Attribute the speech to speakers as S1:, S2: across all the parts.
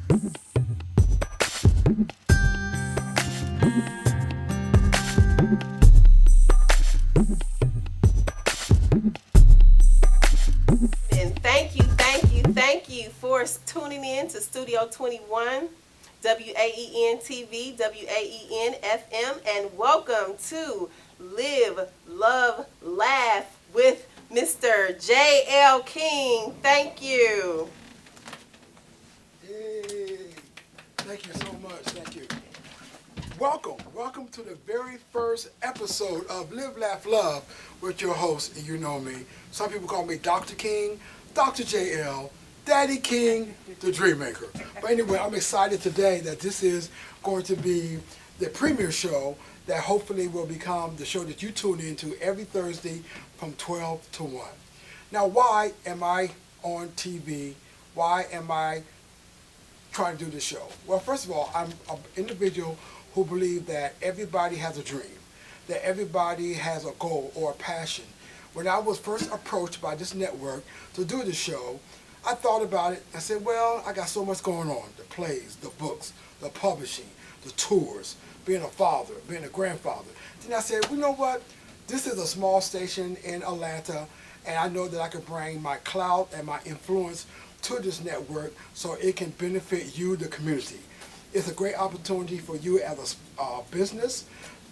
S1: And thank you for tuning in to Studio 21, waen-tv, waen-fm, and welcome to Live, Love, Laugh with Mr. J.L. King. Thank you.
S2: Yay. Thank you so much. Thank you. Welcome to the very first episode of Live, Laugh, Love with your host, and you know me. Some people call me Dr. King, Dr. JL, Daddy King, the Dream Maker. But anyway, I'm excited today that this is going to be the premiere show that hopefully will become the show that you tune into every Thursday from 12 to 1. Now, why am I on TV? Why am I trying to do this show? Well, first of all, I'm an individual who believes that everybody has a dream, that everybody has a goal or a passion. When I was first approached by this network to do this show, I thought about it. I said, well, I got so much going on. The plays, the books, the publishing, the tours, being a father, being a grandfather. Then I said, you know what? This is a small station in Atlanta, and I know that I can bring my clout and my influence to this network so it can benefit you, the community. It's a great opportunity for you as a business.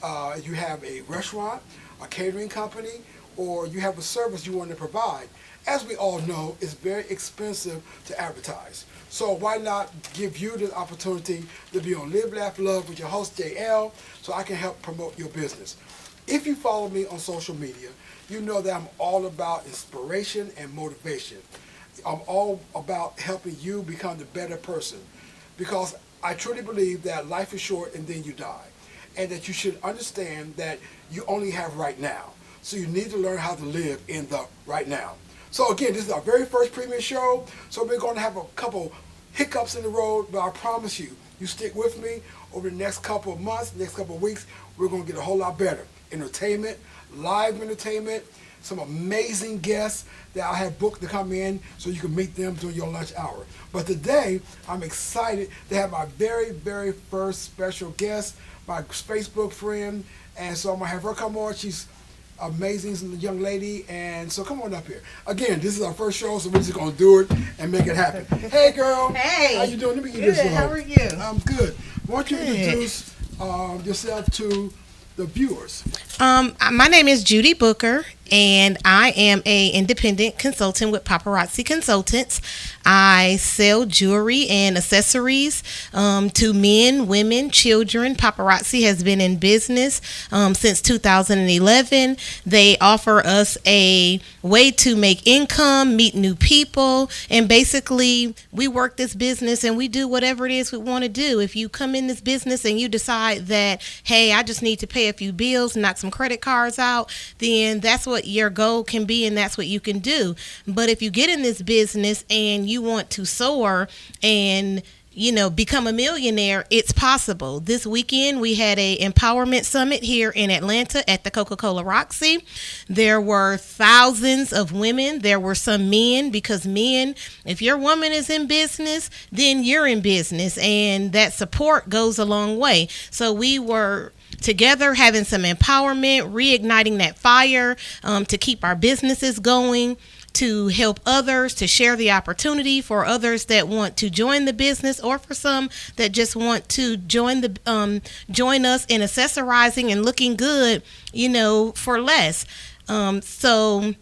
S2: You have a restaurant, a catering company, or you have a service you want to provide. As we all know, it's very expensive to advertise. So why not give you the opportunity to be on Live, Laugh, Love with your host, JL, so I can help promote your business. If you follow me on social media, you know that I'm all about inspiration and motivation. I'm all about helping you become the better person, because I truly believe that life is short and then you die, and that you should understand that you only have right now. So you need to learn how to live in the right now. So again, this is our very first premiere show, so we're going to have a couple hiccups in the road, but I promise you, you stick with me over the next couple of months, next couple of weeks, we're going to get a whole lot better. Entertainment, live entertainment, some amazing guests that I have booked to come in so you can meet them during your lunch hour. But today, I'm excited to have my very, very first special guest, my Facebook friend, and so I'm going to have her come on. She's amazing young lady, and so come on up here. Again, this is our first show, so we're just going to do it and make it happen. Hey, girl.
S3: Hey.
S2: How you doing? Let me get
S3: Good.
S2: this on.
S3: How are you?
S2: I'm good. Why don't you
S3: Good.
S2: introduce yourself to the viewers?
S3: My name is Judy Booker, and I am a independent consultant with Paparazzi Consultants. I sell jewelry and accessories to men, women, children. Paparazzi has been in business since 2011. They offer us a way to make income, meet new people, and basically we work this business and we do whatever it is we want to do. If you come in this business and you decide that, hey, I just need to pay a few bills, knock some credit cards out, then that's what your goal can be and that's what you can do. But if you get in this business and you want to soar and become a millionaire, it's possible. This weekend, we had a empowerment summit here in Atlanta at the Coca-Cola Roxy. There were thousands of women. There were some men, because men, if your woman is in business, then you're in business, and that support goes a long way. So we were together having some empowerment, reigniting that fire to keep our businesses going, to help others, to share the opportunity for others that want to join the business, or for some that just want to join us in accessorizing and looking good, for less. So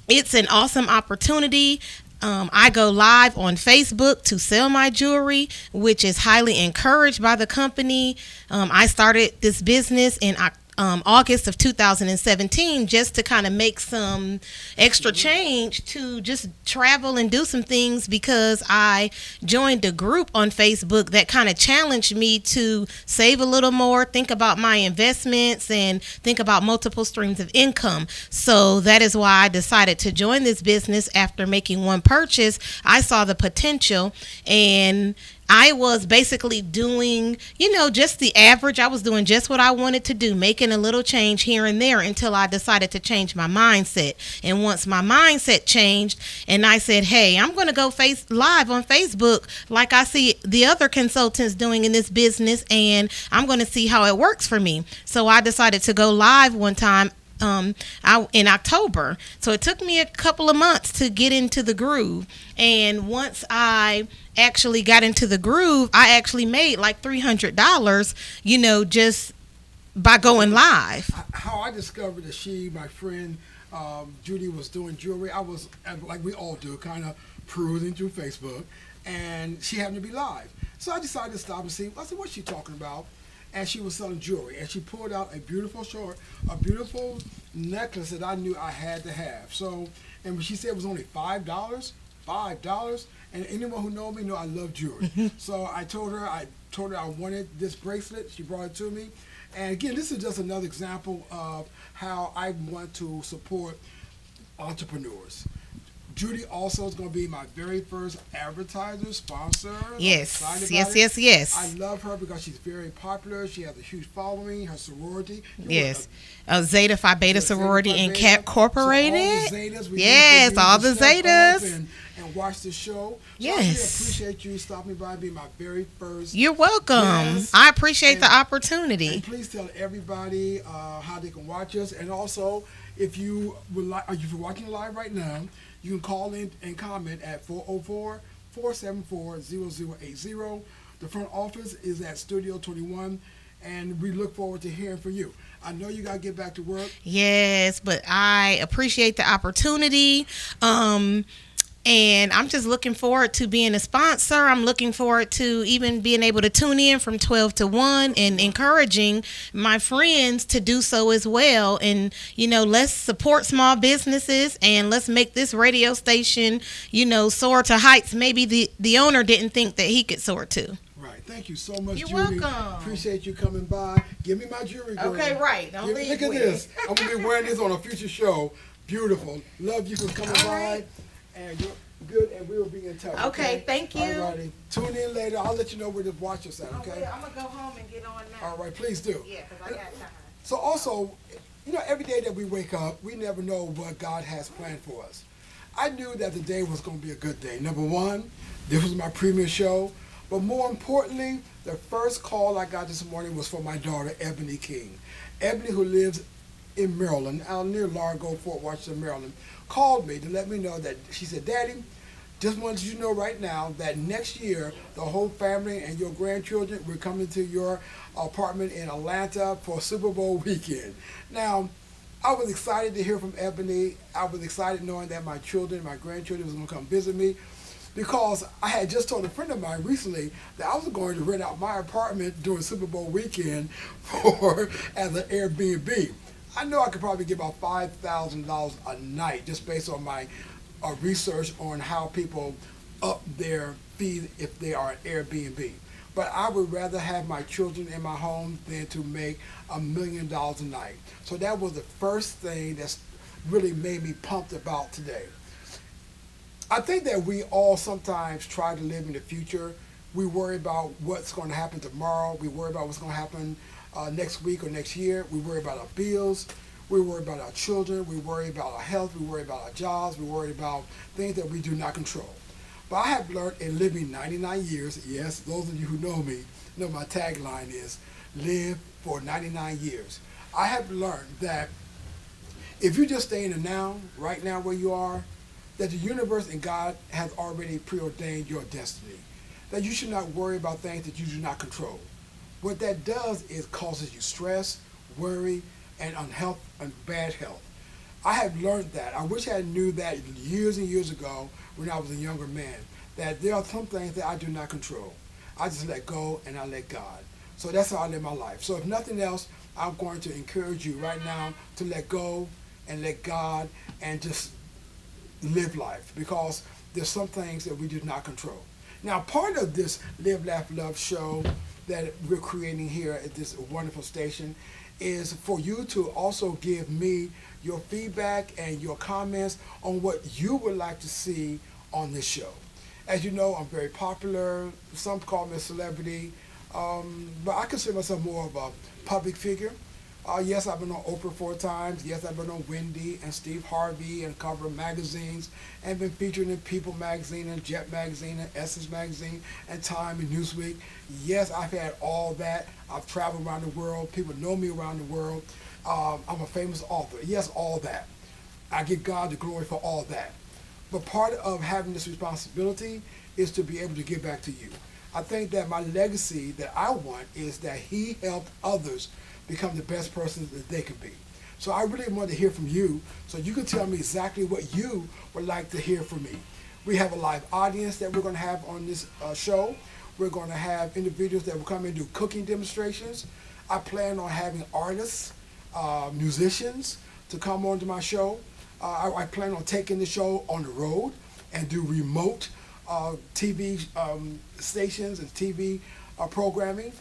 S3: it's an awesome opportunity. I go live on Facebook to sell my jewelry, which is highly encouraged by the company. I started this business in August of 2017 just to kind of make some extra change to just travel and do some things, because I joined a group on Facebook that kind of challenged me to save a little more, think about my investments, and think about multiple streams of income. So that is why I decided to join this business. After making one purchase, I saw the potential, and I was basically doing, just the average. I was doing just what I wanted to do, making a little change here and there until I decided to change my mindset. And once my mindset changed and I said, hey, I'm going to go face live on Facebook like I see the other consultants doing in this business, and I'm going to see how it works for me. So I decided to go live one time in October. So it took me a couple of months to get into the groove. And once I actually got into the groove, I actually made like $300, just by going live.
S2: How I discovered that my friend, Judy, was doing jewelry, I was, like we all do, kind of perusing through Facebook, and she happened to be live. So I decided to stop and see. I said, what's she talking about? And she was selling jewelry, and she pulled out a beautiful necklace that I knew I had to have. So, and when she said it was only $5, and anyone who knows me know I love jewelry. So I told her I wanted this bracelet. She brought it to me, and again, this is just another example of how I want to support entrepreneurs. Judy also is going to be my very first advertiser, sponsor.
S3: Yes,
S2: I'm excited
S3: yes,
S2: about it.
S3: yes, yes.
S2: I love her because she's very popular. She has a huge following, her sorority.
S3: Yes. Zeta Phi Beta
S2: Zeta
S3: sorority
S2: Phi
S3: and
S2: Beta.
S3: Cap Corporated.
S2: So all the Zetas, we
S3: yes,
S2: need to
S3: all the
S2: step up
S3: Zetas.
S2: and watch the show. So
S3: Yes.
S2: I really appreciate you stopping by and being my very first.
S3: You're welcome.
S2: Yes.
S3: I appreciate the
S2: And
S3: opportunity.
S2: please tell everybody how they can watch us. And also, if you would like, if you're watching live right now, you can call in and comment at 404-474-0080. The front office is at Studio 21, and we look forward to hearing from you. I know you got to get back to work.
S3: Yes, but I appreciate the opportunity. And I'm just looking forward to being a sponsor. I'm looking forward to even being able to tune in from 12 to 1 and encouraging my friends to do so as well. And, let's support small businesses and let's make this radio station, soar to heights maybe the owner didn't think that he could soar to.
S2: Right. Thank you so much,
S3: You're
S2: Judy.
S3: welcome.
S2: Appreciate you coming by. Give me my jewelry, girl.
S3: Okay, right. Don't leave
S2: Look at
S3: with
S2: this.
S3: it.
S2: I'm going to be wearing this on a future show. Beautiful. Love you for coming
S3: All
S2: by.
S3: right.
S2: And you're good, and we will be in touch.
S3: Okay, thank you.
S2: All righty. Tune in later. I'll let you know where to watch us at, okay?
S3: I'm going to go home and get on now.
S2: All right, please do.
S3: Yeah, because I got time.
S2: So also, every day that we wake up, we never know what God has planned for us. I knew that the day was going to be a good day. Number one, this was my premiere show. But more importantly, the first call I got this morning was from my daughter, Ebony King. Ebony, who lives in Maryland, out near Largo, Fort Washington, Maryland, called me to let me know that, she said, Daddy, just wanted you to know right now that next year, the whole family and your grandchildren will come into your apartment in Atlanta for Super Bowl weekend. Now, I was excited to hear from Ebony. I was excited knowing that my grandchildren was going to come visit me, because I had just told a friend of mine recently that I was going to rent out my apartment during Super Bowl weekend as an Airbnb. I know I could probably get about $5,000 a night just based on my research on how people up their fee if they are an Airbnb. But I would rather have my children in my home than to make $1 million a night. So that was the first thing that's really made me pumped about today. I think that we all sometimes try to live in the future. We worry about what's going to happen tomorrow. We worry about what's going to happen next week or next year. We worry about our bills. We worry about our children. We worry about our health. We worry about our jobs. We worry about things that we do not control. But I have learned in living 99 years, yes, those of you who know me know my tagline is live for 99 years. I have learned that if you just stay in the now, right now where you are, that the universe and God has already preordained your destiny. That you should not worry about things that you do not control. What that does is causes you stress, worry, and unhealth and bad health. I have learned that. I wish I knew that years and years ago when I was a younger man, that there are some things that I do not control. I just let go and I let God. So that's how I live my life. So if nothing else, I'm going to encourage you right now to let go and let God and just live life, because there's some things that we do not control. Now, part of this Live, Laugh, Love show that we're creating here at this wonderful station is for you to also give me your feedback and your comments on what you would like to see on this show. As you know, I'm very popular. Some call me a celebrity, but I consider myself more of a public figure. Yes, I've been on Oprah 4 times. Yes, I've been on Wendy and Steve Harvey and cover magazines and been featured in People magazine and Jet magazine and Essence magazine and Time and Newsweek. Yes, I've had all that. I've traveled around the world. People know me around the world. I'm a famous author. Yes, all that. I give God the glory for all that. But part of having this responsibility is to be able to give back to you. I think that my legacy that I want is that he helped others become the best person that they could be. So I really want to hear from you so you can tell me exactly what you would like to hear from me. We have a live audience that we're going to have on this show. We're going to have individuals that will come and do cooking demonstrations. I plan on having artists, musicians to come onto my show. I plan on taking the show on the road and do remote TV stations and TV programming.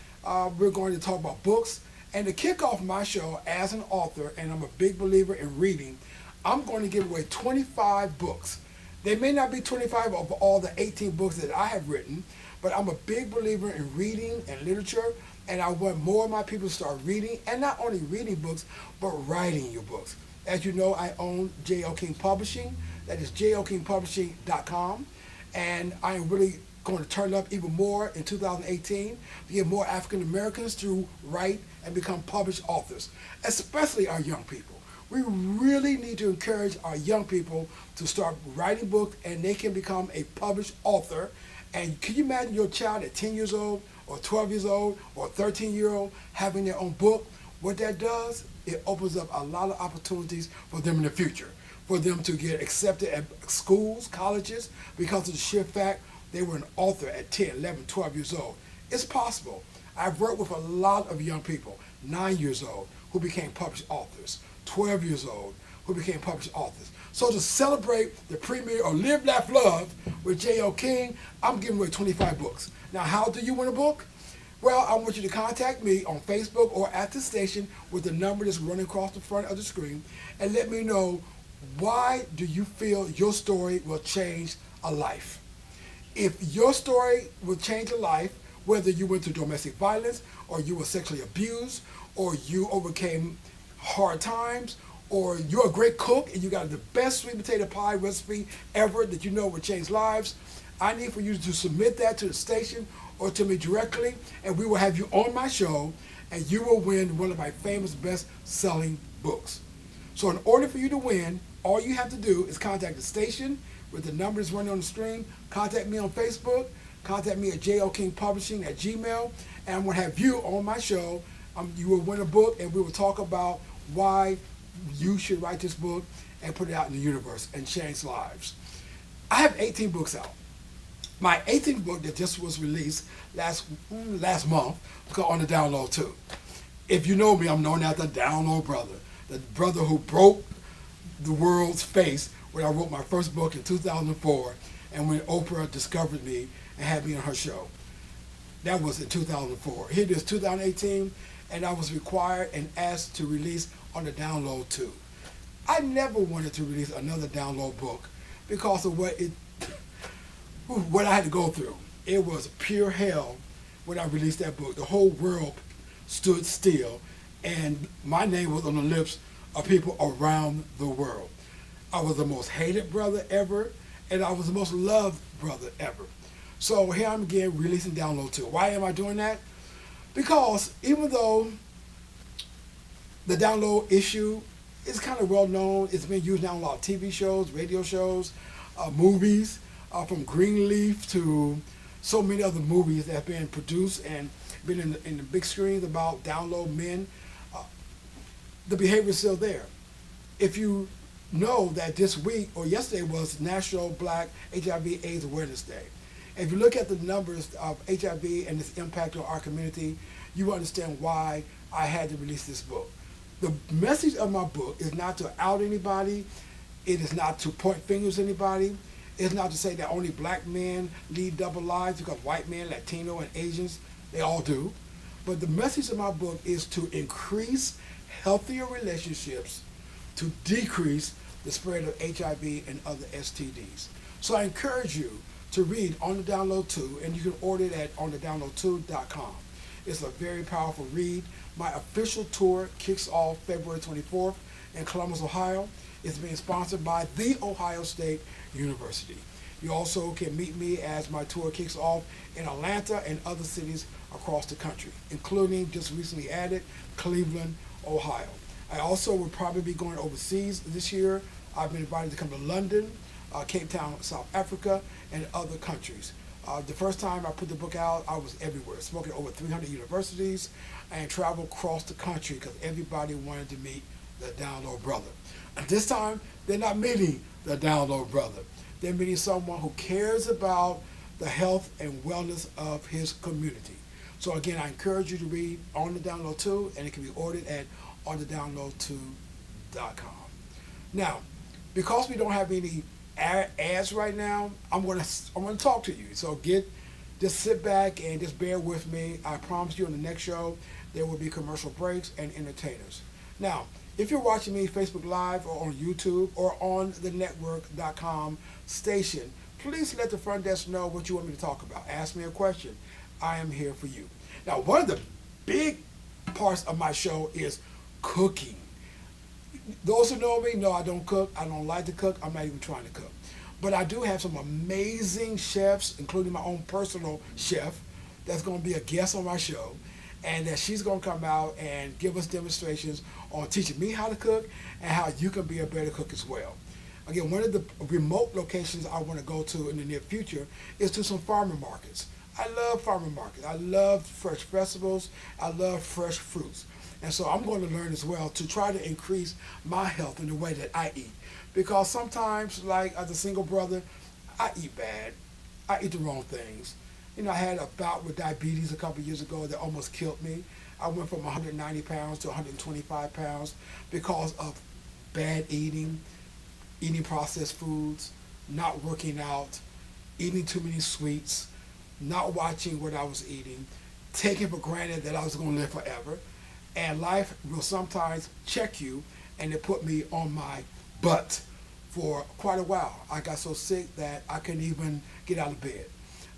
S2: We're going to talk about books. And to kick off my show as an author, and I'm a big believer in reading, I'm going to give away 25 books. They may not be 25 of all the 18 books that I have written, but I'm a big believer in reading and literature, and I want more of my people to start reading, and not only reading books, but writing your books. As you know, I own J.L. King Publishing. That is jlkingpublishing.com. And I am really going to turn up even more in 2018 to get more African Americans to write and become published authors, especially our young people. We really need to encourage our young people to start writing books, and they can become a published author. And can you imagine your child at 10 years old or 12 years old or 13-year-old having their own book? What that does, it opens up a lot of opportunities for them in the future, for them to get accepted at schools, colleges, because of the sheer fact they were an author at 10, 11, 12 years old. It's possible. I've worked with a lot of young people, 9 years old, who became published authors, 12 years old, who became published authors. So to celebrate the premiere of Live, Laugh, Love with J.L. King, I'm giving away 25 books. Now, how do you win a book? Well, I want you to contact me on Facebook or at the station with the number that's running across the front of the screen and let me know, why do you feel your story will change a life? If your story will change a life, whether you went through domestic violence or you were sexually abused or you overcame hard times or you're a great cook and you got the best sweet potato pie recipe ever that you know will change lives, I need for you to submit that to the station or to me directly, and we will have you on my show, and you will win one of my famous best-selling books. So in order for you to win, all you have to do is contact the station with the numbers running on the screen, contact me on Facebook, contact me at jlkingpublishing at gmail, and I'm going to have you on my show. You will win a book, and we will talk about why you should write this book and put it out in the universe and change lives. I have 18 books out. My 18th book that just was released last month was called On the Download 2. If you know me, I'm known as the Download Brother, the brother who broke the world's face when I wrote my first book in 2004 and when Oprah discovered me and had me on her show. That was in 2004. Here it is 2018, and I was required and asked to release On the Download 2. I never wanted to release another download book because of what I had to go through. It was pure hell when I released that book. The whole world stood still, and my name was on the lips of people around the world. I was the most hated brother ever, and I was the most loved brother ever. So here I'm again releasing Download 2. Why am I doing that? Because even though the download issue is kind of well known, it's been used now in a lot of TV shows, radio shows, movies, from Greenleaf to so many other movies that have been produced and been in the big screens about download men. The behavior is still there. If you know that this week or yesterday was National Black HIV/AIDS Awareness Day, if you look at the numbers of HIV and its impact on our community, you will understand why I had to release this book. The message of my book is not to out anybody. It is not to point fingers at anybody. It's not to say that only black men lead double lives, because white men, Latino, and Asians, they all do. But the message of my book is to increase healthier relationships, to decrease the spread of HIV and other STDs. So I encourage you to read On the Download 2, and you can order it at onthedownload2.com. It's a very powerful read. My official tour kicks off February 24th in Columbus, Ohio. It's being sponsored by The Ohio State University. You also can meet me as my tour kicks off in Atlanta and other cities across the country, including just recently added Cleveland, Ohio. I also will probably be going overseas this year. I've been invited to come to London, Cape Town, South Africa, and other countries. The first time I put the book out, I was everywhere, spoken at over 300 universities, and traveled across the country because everybody wanted to meet the Download Brother. And this time, they're not meeting the Download Brother. They're meeting someone who cares about the health and wellness of his community. So again, I encourage you to read On the Download 2, and it can be ordered at onthedownload2.com. Now, because we don't have any ads right now, I'm gonna talk to you. So just sit back and just bear with me. I promise you, in the next show there will be commercial breaks and entertainers. Now, if you're watching me Facebook Live or on YouTube or on the network.com station, please let the front desk know what you want me to talk about. Ask me a question. I am here for you. Now, one of the big parts of my show is cooking. Those who know me know I don't cook. I don't like to cook. I'm not even trying to cook. But I do have some amazing chefs, including my own personal chef, that's going to be a guest on my show, and that she's going to come out and give us demonstrations on teaching me how to cook and how you can be a better cook as well. Again, one of the remote locations I want to go to in the near future is to some farmer markets. I love farmer markets. I love fresh vegetables. I love fresh fruits. And so I'm going to learn as well to try to increase my health in the way that I eat. Because sometimes, like as a single brother, I eat bad. I eat the wrong things. You know, I had a bout with diabetes a couple of years ago that almost killed me. I went from 190 pounds to 125 pounds because of bad eating processed foods, not working out, eating too many sweets, not watching what I was eating, taking for granted that I was going to live forever. And life will sometimes check you, and it put me on my butt for quite a while. I got so sick that I couldn't even get out of bed.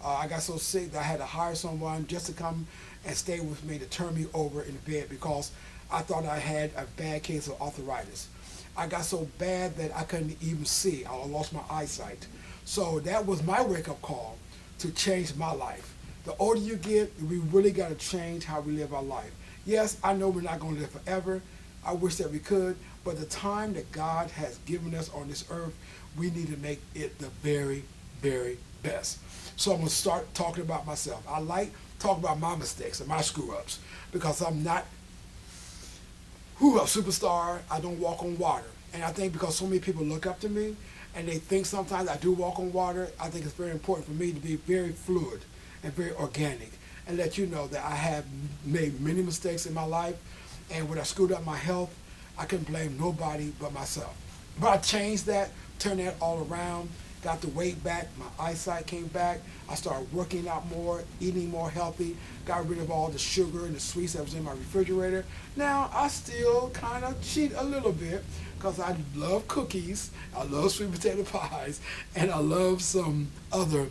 S2: I got so sick that I had to hire someone just to come and stay with me to turn me over in the bed because I thought I had a bad case of arthritis. I got so bad that I couldn't even see. I lost my eyesight. So that was my wake-up call to change my life. The older you get, we really got to change how we live our life. Yes, I know we're not going to live forever. I wish that we could, but the time that God has given us on this earth, we need to make it the very, very best. So I'm going to start talking about myself. I like talking about my mistakes and my screw-ups because I'm not a superstar. I don't walk on water. And I think because so many people look up to me and they think sometimes I do walk on water, I think it's very important for me to be very fluid and very organic and let you know that I have made many mistakes in my life, and when I screwed up my health, I couldn't blame nobody but myself. But I changed that, turned that all around, got the weight back, my eyesight came back, I started working out more, eating more healthy, got rid of all the sugar and the sweets that was in my refrigerator. Now, I still kind of cheat a little bit because I love cookies, I love sweet potato pies, and I love some other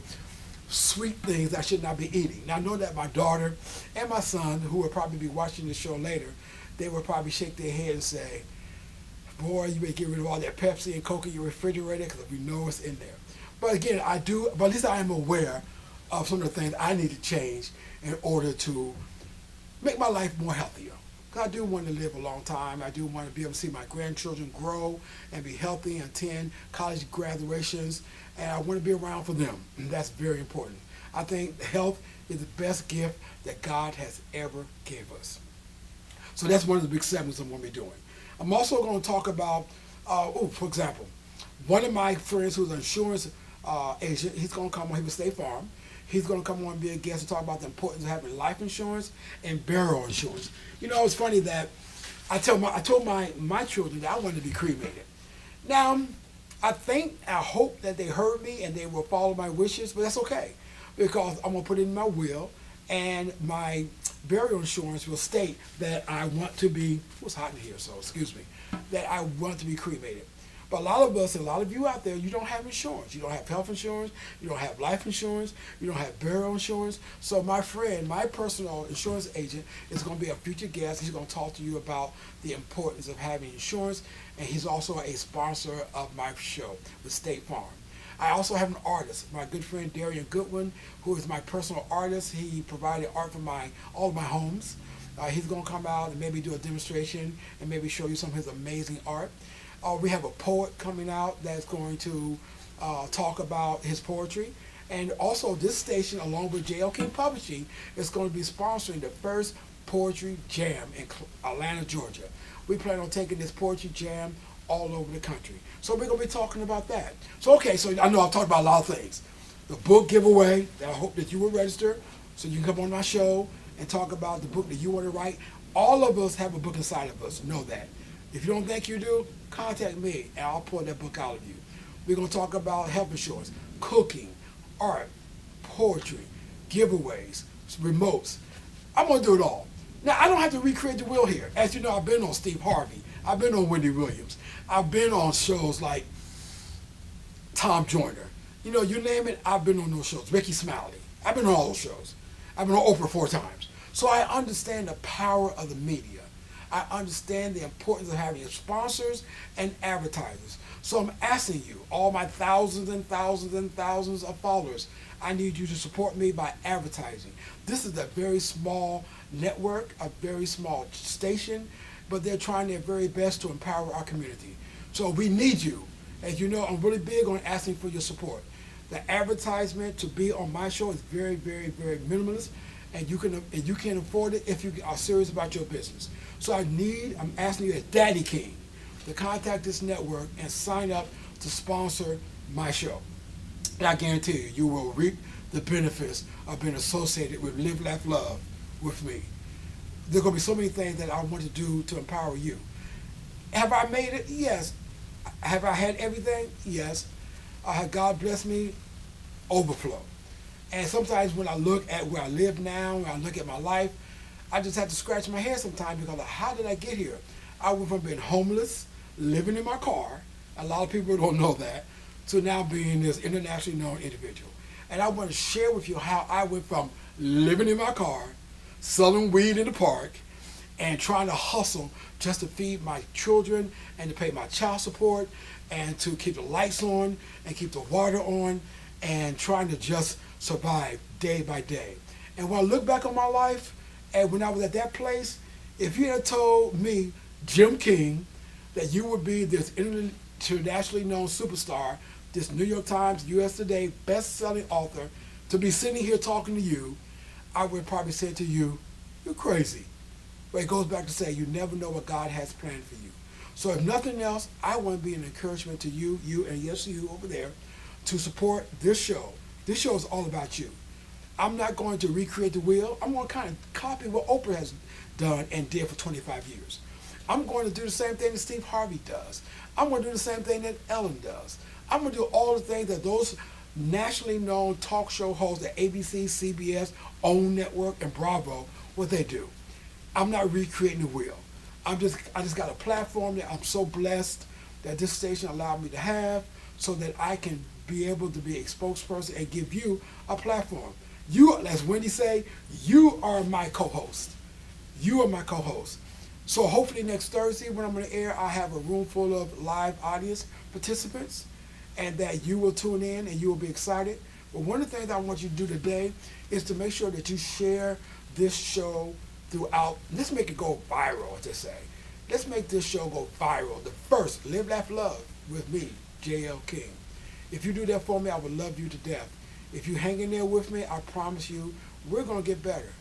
S2: sweet things I should not be eating. Now, I know that my daughter and my son, who will probably be watching the show later, they will probably shake their head and say, boy, you better get rid of all that Pepsi and Coke in your refrigerator because we know it's in there. But again, but at least I am aware of some of the things I need to change in order to make my life more healthier. I do want to live a long time. I do want to be able to see my grandchildren grow and be healthy and attend college graduations, and I want to be around for them, and that's very important. I think health is the best gift that God has ever gave us. So that's one of the big segments I'm going to be doing. I'm also going to talk about, for example, one of my friends who's an insurance agent, he's going to come on, he was State Farm. He's going to come on and be a guest and talk about the importance of having life insurance and burial insurance. You know, it's funny that I told my children that I wanted to be cremated. Now, I hope that they heard me and they will follow my wishes, but that's okay because I'm going to put it in my will, and my burial insurance will state that I want to be, it's hot in here, so excuse me, that I want to be cremated. But a lot of us, and a lot of you out there, you don't have insurance. You don't have health insurance. You don't have life insurance. You don't have burial insurance. So my friend, my personal insurance agent, is going to be a future guest. He's going to talk to you about the importance of having insurance. And he's also a sponsor of my show with State Farm. I also have an artist, my good friend Darian Goodwin, who is my personal artist. He provided art for all of my homes. He's going to come out and maybe do a demonstration and maybe show you some of his amazing art. We have a poet coming out that's going to talk about his poetry. And also this station, along with J.L. King Publishing, is going to be sponsoring the first poetry jam in Atlanta, Georgia. We plan on taking this poetry jam all over the country. So we're going to be talking about that. So I know I've talked about a lot of things. The book giveaway, that I hope that you will register so you can come on my show and talk about the book that you want to write. All of us have a book inside of us. Know that. If you don't think you do, contact me and I'll pull that book out of you. We're going to talk about health insurance, cooking, art, poetry, giveaways, remotes. I'm going to do it all. Now, I don't have to recreate the wheel here. As you know, I've been on Steve Harvey. I've been on Wendy Williams. I've been on shows like Tom Joyner. You know, you name it, I've been on those shows. Ricky Smiley. I've been on all those shows. I've been on Oprah 4 times. So I understand the power of the media. I understand the importance of having sponsors and advertisers. So I'm asking you, all my thousands and thousands and thousands of followers, I need you to support me by advertising. This is a very small network, a very small station, but they're trying their very best to empower our community. So we need you. As you know, I'm really big on asking for your support. The advertisement to be on my show is very, very, very minimalist, and you can afford it if you are serious about your business. So I'm asking you as Daddy King to contact this network and sign up to sponsor my show. And I guarantee you, you will reap the benefits of being associated with Live, Laugh, Love with me. There are going to be so many things that I want to do to empower you. Have I made it? Yes. Have I had everything? Yes. Have God blessed me? Overflow. And sometimes when I look at where I live now, when I look at my life, I just have to scratch my head sometimes because of how did I get here? I went from being homeless, living in my car, a lot of people don't know that, to now being this internationally known individual. And I want to share with you how I went from living in my car, selling weed in the park, and trying to hustle just to feed my children and to pay my child support and to keep the lights on and keep the water on and trying to just survive day by day. And when I look back on my life and when I was at that place, if you had told me, Jim King, that you would be this internationally known superstar, this New York Times, US Today best-selling author, to be sitting here talking to you, I would probably say to you, you're crazy. But it goes back to say, you never know what God has planned for you. So if nothing else, I want to be an encouragement to you, and yes, you over there, to support this show. This show is all about you. I'm not going to recreate the wheel. I'm going to kind of copy what Oprah has done and did for 25 years. I'm going to do the same thing that Steve Harvey does. I'm going to do the same thing that Ellen does. I'm going to do all the things that those nationally known talk show hosts at ABC, CBS, OWN Network, and Bravo, what they do. I'm not recreating the wheel. I just got a platform that I'm so blessed that this station allowed me to have so that I can be able to be a spokesperson and give you a platform. You, as Wendy say, you are my co-host. You are my co-host. So hopefully next Thursday when I'm going to air, I'll have a room full of live audience participants and that you will tune in and you will be excited. But one of the things I want you to do today is to make sure that you share this show throughout. Let's make it go viral, as they say. Let's make this show go viral. The first Live, Laugh, Love with me, J.L. King. If you do that for me, I would love you to death. If you hang in there with me, I promise you, we're going to get better.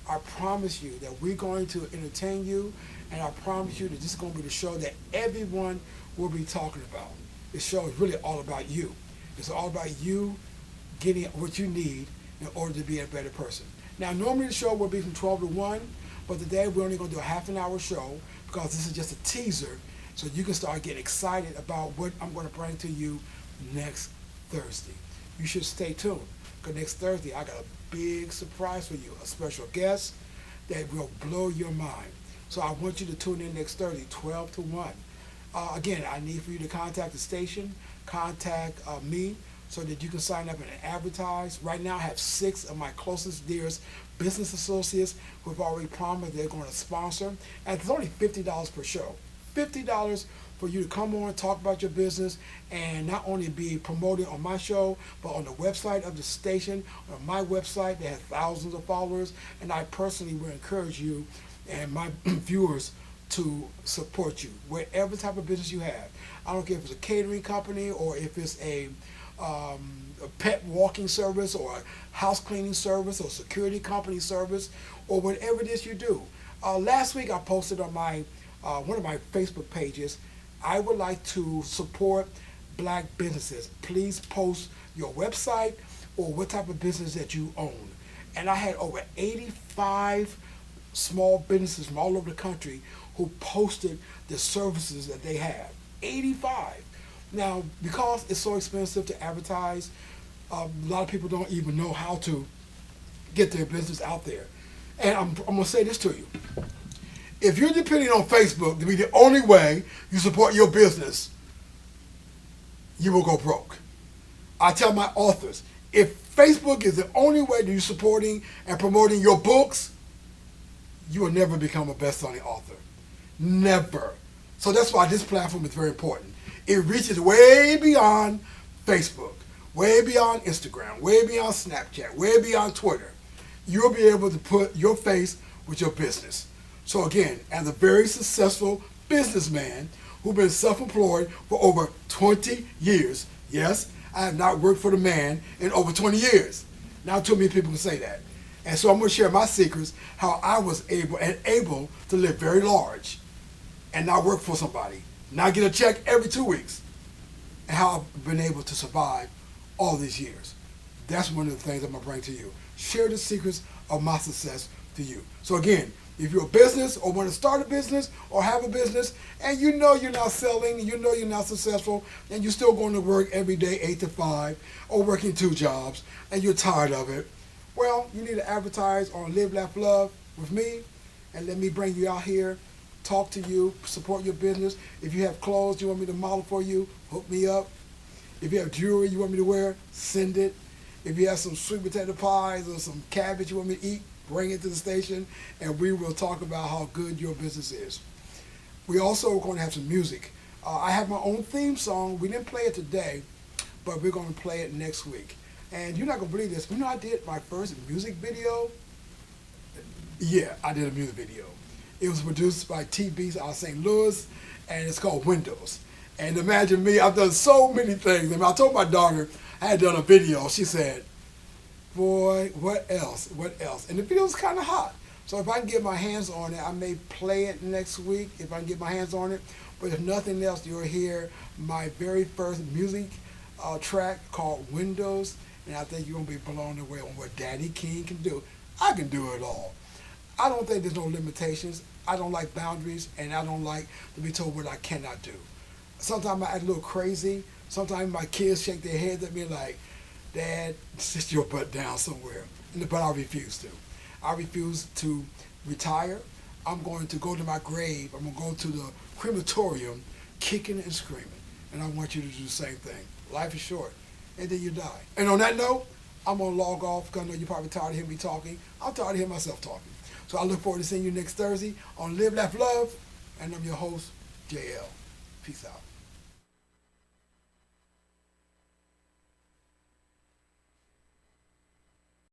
S2: I promise you that we're going to entertain you, and I promise you that this is going to be the show that everyone will be talking about. This show is really all about you. It's all about you getting what you need in order to be a better person. Now, normally the show will be from 12 to 1, but today we're only going to do a half-an-hour show because this is just a teaser so you can start getting excited about what I'm going to bring to you next Thursday. You should stay tuned because next Thursday I got a big surprise for you, a special guest that will blow your mind. So I want you to tune in next Thursday, 12 to 1. Again, I need for you to contact the station, contact me, so that you can sign up and advertise. Right now, I have 6 of my closest, dearest business associates who have already promised they're going to sponsor. And it's only $50 per show. $50 for you to come on, talk about your business, and not only be promoted on my show, but on the website of the station, on my website that has thousands of followers. And I personally will encourage you and my viewers to support you, whatever type of business you have. I don't care if it's a catering company or if it's a pet walking service or a house cleaning service or security company service or whatever it is you do. Last week I posted on my one of my Facebook pages, I would like to support black businesses. Please post your website or what type of business that you own. And I had over 85 small businesses from all over the country who posted the services that they have. 85. Now, because it's so expensive to advertise, a lot of people don't even know how to get their business out there. And I'm going to say this to you. If you're depending on Facebook to be the only way you support your business, you will go broke. I tell my authors, if Facebook is the only way that you're supporting and promoting your books, you will never become a best-selling author. Never. So that's why this platform is very important. It reaches way beyond Facebook, way beyond Instagram, way beyond Snapchat, way beyond Twitter. You'll be able to put your face with your business. So again, as a very successful businessman who's been self-employed for over 20 years, yes, I have not worked for the man in over 20 years. Not too many people can say that. And so I'm going to share my secrets, how I was able to live very large and not work for somebody, not get a check every 2 weeks, and how I've been able to survive all these years. That's one of the things I'm going to bring to you. Share the secrets of my success to you. So again, if you're a business or want to start a business or have a business and you know you're not selling, you know you're not successful, and you're still going to work every day 8 to 5 or working 2 jobs and you're tired of it, well, you need to advertise on Live, Laugh, Love with me, and let me bring you out here, talk to you, support your business. If you have clothes you want me to model for you, hook me up. If you have jewelry you want me to wear, send it. If you have some sweet potato pies or some cabbage you want me to eat, bring it to the station, and we will talk about how good your business is. We also are going to have some music. I have my own theme song. We didn't play it today, but we're going to play it next week. And you're not going to believe this. You know, I did my first music video. Yeah, I did a music video. It was produced by T-Beats out of St. Louis, and it's called Windows. And imagine me, I've done so many things. I told my daughter I had done a video. She said, boy, what else? What else? And the video's kind of hot. So if I can get my hands on it, I may play it next week if I can get my hands on it. But if nothing else, you'll hear my very first music track called Windows. And I think you're going to be blown away on what Daddy King can do. I can do it all. I don't think there's no limitations. I don't like boundaries, and I don't like to be told what I cannot do. Sometimes I act a little crazy. Sometimes my kids shake their heads at me like, Dad, sit your butt down somewhere. But I refuse to. I refuse to retire. I'm going to go to my grave. I'm going to go to the crematorium kicking and screaming. And I want you to do the same thing. Life is short. And then you die. And on that note, I'm going to log off because I know you're probably tired of hearing me talking. I'm tired of hearing myself talking. So I look forward to seeing you next Thursday on Live, Laugh, Love. And I'm your host, JL. Peace out.